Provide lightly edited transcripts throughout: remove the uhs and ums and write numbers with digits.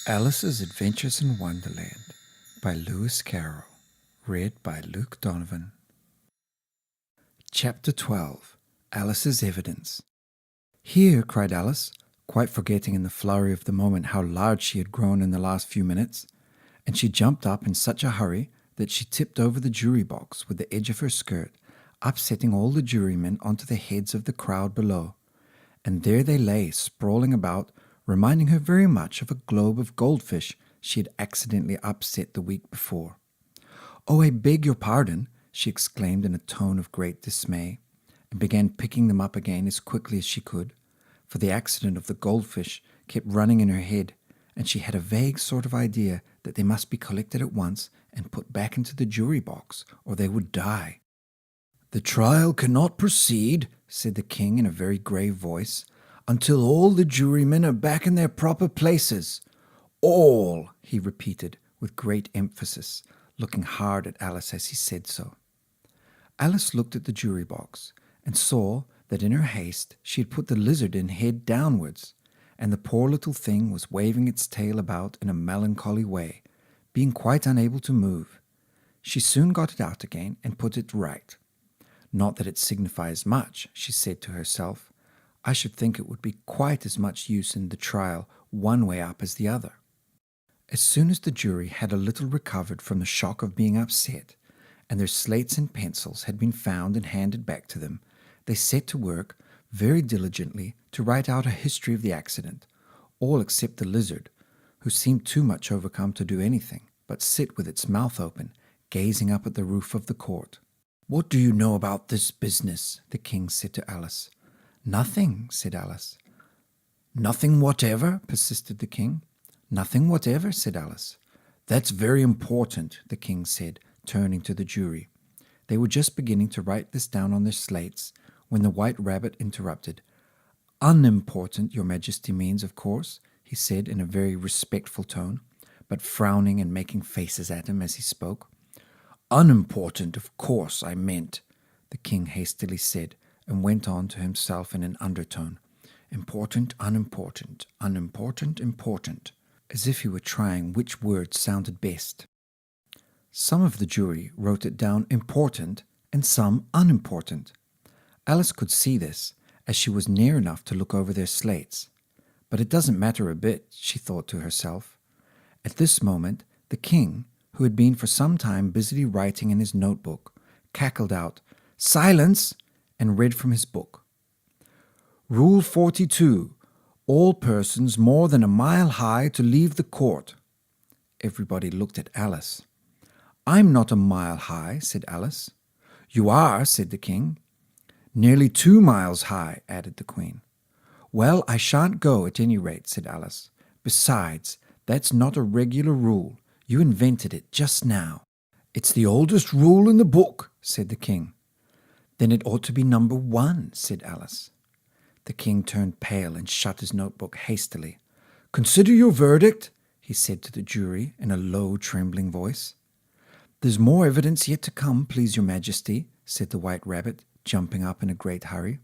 Alice's Adventures in Wonderland by Lewis Carroll. Read by Luke Donovan. Chapter 12. Alice's Evidence. "Here," cried Alice, quite forgetting in the flurry of the moment how large she had grown in the last few minutes, and she jumped up in such a hurry that she tipped over the jury box with the edge of her skirt, upsetting all the jurymen onto the heads of the crowd below. And there they lay, sprawling about, reminding her very much of a globe of goldfish she had accidentally upset the week before. "Oh, I beg your pardon," she exclaimed in a tone of great dismay, and began picking them up again as quickly as she could, for the accident of the goldfish kept running in her head, and she had a vague sort of idea that they must be collected at once and put back into the jury box, or they would die. "The trial cannot proceed," said the king in a very grave voice, "until all the jurymen are back in their proper places. All," he repeated with great emphasis, looking hard at Alice as he said so. Alice looked at the jury box and saw that in her haste she had put the lizard in head downwards, and the poor little thing was waving its tail about in a melancholy way, being quite unable to move. She soon got it out again and put it right. "Not that it signifies much," she said to herself. "I should think it would be quite as much use in the trial one way up as the other." As soon as the jury had a little recovered from the shock of being upset, and their slates and pencils had been found and handed back to them, they set to work very diligently to write out a history of the accident, all except the lizard, who seemed too much overcome to do anything but sit with its mouth open, gazing up at the roof of the court. "What do you know about this business?" the king said to Alice. "Nothing," said Alice. "Nothing whatever?" persisted the king. "Nothing whatever," said Alice. "That's very important," the king said, turning to the jury. They were just beginning to write this down on their slates when the White Rabbit interrupted. "Unimportant, your majesty means, of course," he said in a very respectful tone, but frowning and making faces at him as he spoke. "Unimportant, of course, I meant," the king hastily said, and went on to himself in an undertone. "Important, unimportant, unimportant, important," as if he were trying which word sounded best. Some of the jury wrote it down important and some unimportant. Alice could see this, as she was near enough to look over their slates. But it doesn't matter a bit, she thought to herself. At this moment, the king, who had been for some time busily writing in his notebook, cackled out, "Silence!" and read from his book. "Rule 42. All persons more than a mile high to leave the court." Everybody looked at Alice. "I'm not a mile high," said Alice. "You are," said the king. "Nearly 2 miles high," added the queen. "Well, I shan't go at any rate," said Alice. "Besides, that's not a regular rule. You invented it just now." "It's the oldest rule in the book," said the king. "Then it ought to be number 1, said Alice. The king turned pale and shut his notebook hastily. "Consider your verdict," he said to the jury in a low, trembling voice. "There's more evidence yet to come, please your majesty," said the White Rabbit, jumping up in a great hurry.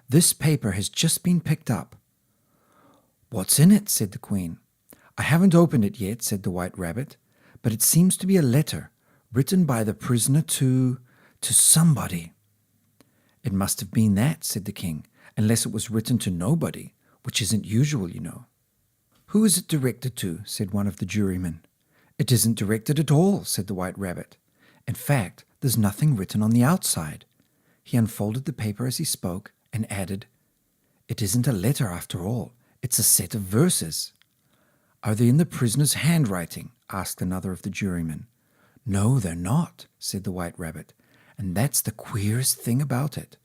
"This paper has just been picked up." "What's in it?" said the queen. "I haven't opened it yet," said the White Rabbit, "but it seems to be a letter written by the prisoner to somebody." "It must have been that," said the king, "unless it was written to nobody, which isn't usual, you know." "Who is it directed to?" said one of the jurymen. "It isn't directed at all," said the White Rabbit. "In fact, there's nothing written on the outside." He unfolded the paper as he spoke and added, "It isn't a letter after all. It's a set of verses." "Are they in the prisoner's handwriting?" asked another of the jurymen. "No, they're not," said the White Rabbit, "and that's the queerest thing about it."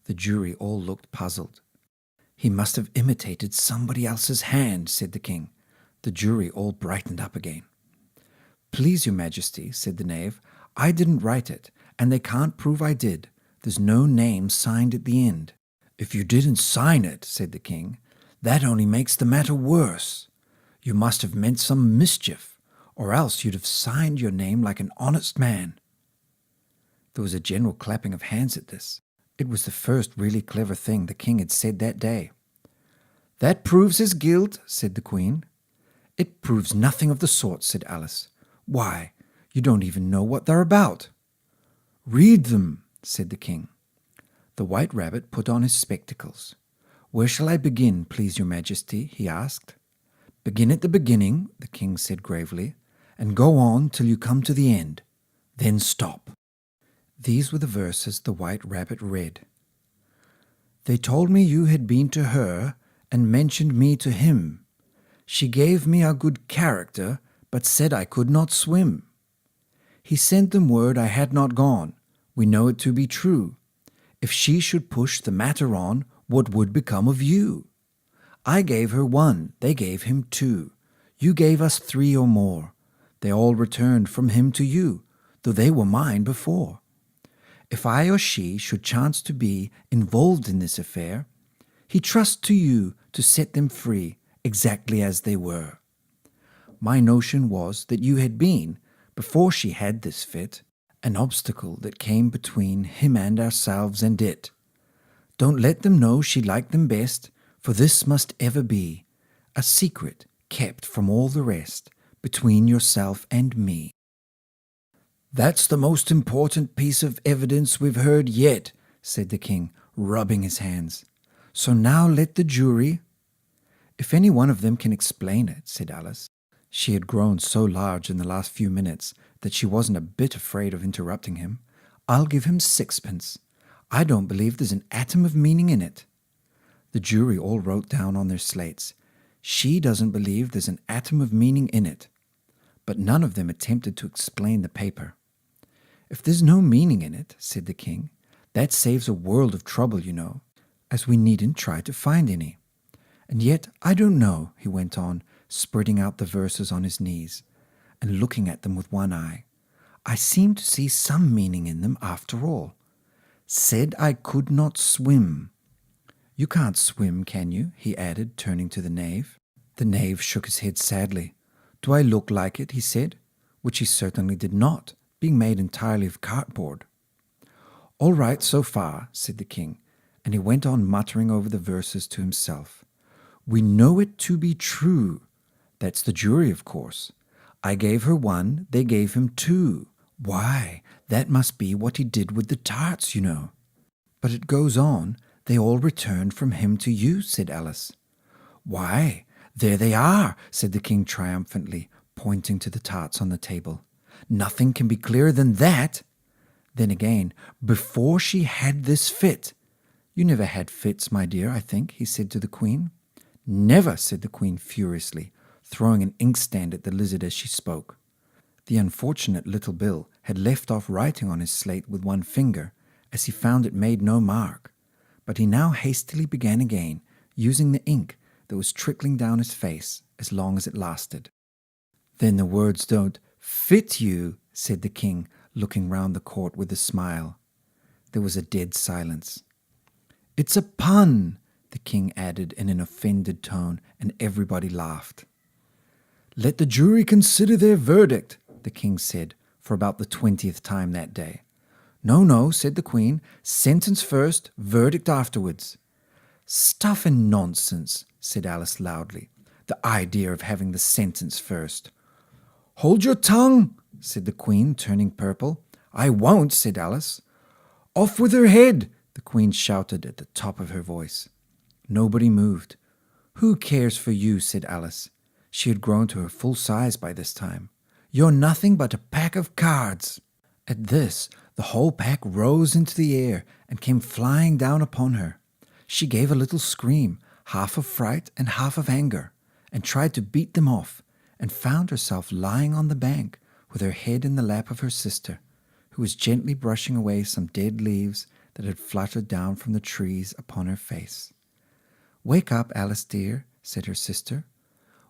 The jury all looked puzzled. "He must have imitated somebody else's hand," said the king. The jury all brightened up again. "Please your majesty," said the knave, "I didn't write it, and they can't prove I did. There's no name signed at the end." "If you didn't sign it," said the king, "that only makes the matter worse. You must have meant some mischief, or else you'd have signed your name like an honest man." There was a general clapping of hands at this. It was the first really clever thing the king had said that day. "That proves his guilt," said the queen. "It proves nothing of the sort," said Alice. "Why, you don't even know what they're about." "Read them," said the king. The White Rabbit put on his spectacles. "Where shall I begin, please your majesty?" he asked. "Begin at the beginning," the king said gravely, "and go on till you come to the end. Then stop." These were the verses the White Rabbit read. "They told me you had been to her and mentioned me to him. She gave me a good character, but said I could not swim. He sent them word I had not gone. We know it to be true. If she should push the matter on, what would become of you? I gave her 1, they gave him 2. You gave us 3 or more. They all returned from him to you, though they were mine before. If I or she should chance to be involved in this affair, he trusts to you to set them free exactly as they were. My notion was that you had been, before she had this fit, an obstacle that came between him and ourselves and it. Don't let them know she liked them best, for this must ever be a secret kept from all the rest between yourself and me." "That's the most important piece of evidence we've heard yet," said the king, rubbing his hands. "So now let the jury—" "If any one of them can explain it," said Alice. She had grown so large in the last few minutes that she wasn't a bit afraid of interrupting him. "I'll give him 6pence. I don't believe there's an atom of meaning in it." The jury all wrote down on their slates, "She doesn't believe there's an atom of meaning in it." But none of them attempted to explain the paper. "If there's no meaning in it," said the king, "that saves a world of trouble, you know, as we needn't try to find any. And yet, I don't know," he went on, spreading out the verses on his knees and looking at them with one eye. "I seem to see some meaning in them after all. Said I could not swim. You can't swim, can you?" he added, turning to the knave. The knave shook his head sadly. "Do I look like it?" he said, which he certainly did not, being made entirely of cardboard. "All right so far," said the king, and he went on muttering over the verses to himself. "We know it to be true. That's the jury, of course. I gave her 1, they gave him 2. Why, that must be what he did with the tarts, you know." "But it goes on, they all returned from him to you," said Alice. "Why, there they are," said the king triumphantly, pointing to the tarts on the table. "Nothing can be clearer than that." Then again, "Before she had this fit." "You never had fits, my dear, I think," he said to the queen. "Never," said the queen furiously, throwing an inkstand at the lizard as she spoke. The unfortunate little Bill had left off writing on his slate with one finger, as he found it made no mark, but he now hastily began again, using the ink that was trickling down his face as long as it lasted. "Then the words don't fit you," said the king, looking round the court with a smile. There was a dead silence. "It's a pun," the king added in an offended tone, and everybody laughed. "Let the jury consider their verdict," the king said, for about the 20th time that day. "No, no," said the queen. "Sentence first, verdict afterwards." "Stuff and nonsense," said Alice loudly. "The idea of having the sentence first." "Hold your tongue," said the queen, turning purple. "I won't," said Alice. "Off with her head," the queen shouted at the top of her voice. Nobody moved. "Who cares for you?" said Alice. She had grown to her full size by this time. "You're nothing but a pack of cards." At this, the whole pack rose into the air and came flying down upon her. She gave a little scream, half of fright and half of anger, and tried to beat them off, and found herself lying on the bank with her head in the lap of her sister, who was gently brushing away some dead leaves that had fluttered down from the trees upon her face. "Wake up, Alice dear," said her sister.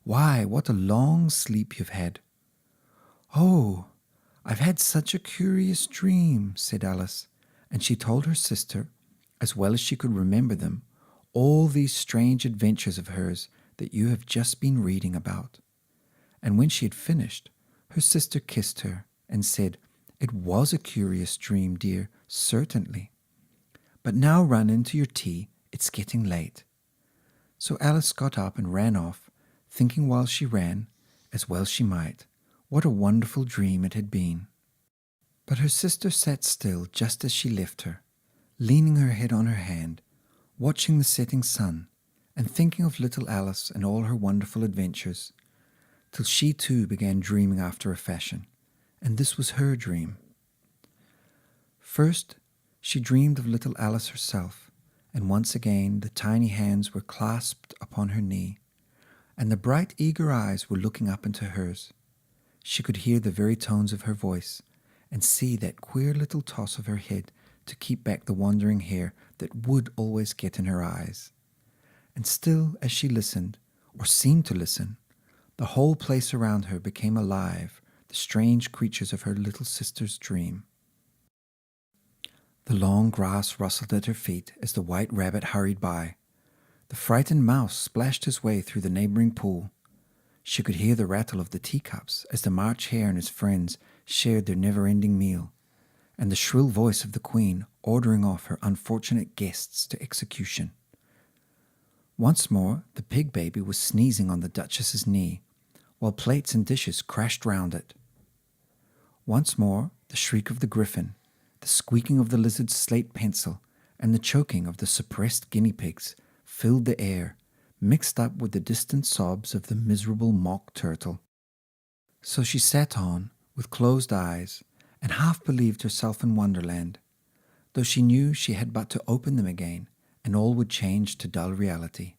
"Why, what a long sleep you've had." "Oh, I've had such a curious dream," said Alice, and she told her sister, as well as she could remember them, all these strange adventures of hers that you have just been reading about. And when she had finished, her sister kissed her and said, "It was a curious dream, dear, certainly. But now run into your tea, it's getting late." So Alice got up and ran off, thinking while she ran as well she might. What a wonderful dream it had been. But her sister sat still just as she left her, leaning her head on her hand, watching the setting sun, and thinking of little Alice and all her wonderful adventures, till she too began dreaming after a fashion, and this was her dream. First, she dreamed of little Alice herself, and once again the tiny hands were clasped upon her knee, and the bright eager eyes were looking up into hers. She could hear the very tones of her voice, and see that queer little toss of her head to keep back the wandering hair that would always get in her eyes. And still as she listened, or seemed to listen, the whole place around her became alive, the strange creatures of her little sister's dream. The long grass rustled at her feet as the white rabbit hurried by. The frightened mouse splashed his way through the neighboring pool. She could hear the rattle of the teacups as the March Hare and his friends shared their never-ending meal, and the shrill voice of the Queen ordering off her unfortunate guests to execution. Once more the pig baby was sneezing on the Duchess's knee, while plates and dishes crashed round it. Once more the shriek of the griffin, the squeaking of the lizard's slate pencil, and the choking of the suppressed guinea pigs filled the air, mixed up with the distant sobs of the miserable mock turtle. So she sat on, with closed eyes, and half believed herself in Wonderland, though she knew she had but to open them again, and all would change to dull reality.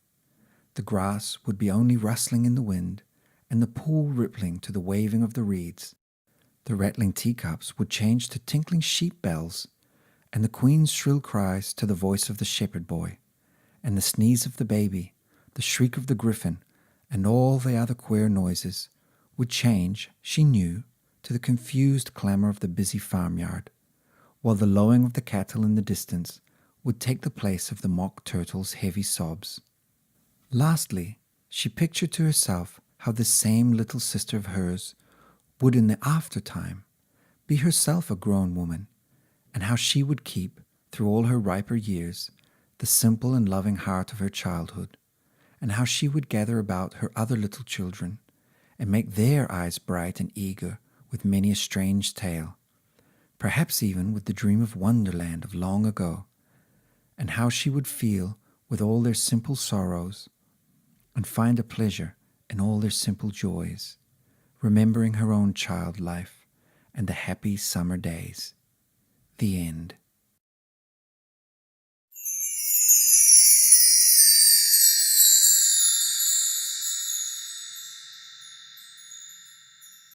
The grass would be only rustling in the wind, and the pool rippling to the waving of the reeds. The rattling teacups would change to tinkling sheep bells, and the Queen's shrill cries to the voice of the shepherd boy, and the sneeze of the baby, the shriek of the griffin, and all the other queer noises would change, she knew, to the confused clamour of the busy farmyard, while the lowing of the cattle in the distance would take the place of the mock turtle's heavy sobs. Lastly, she pictured to herself how this same little sister of hers would in the after-time be herself a grown woman, and how she would keep, through all her riper years, the simple and loving heart of her childhood, and how she would gather about her other little children, and make their eyes bright and eager with many a strange tale, perhaps even with the dream of Wonderland of long ago, and how she would feel with all their simple sorrows, and find a pleasure in all their simple joys, remembering her own child life and the happy summer days. The end.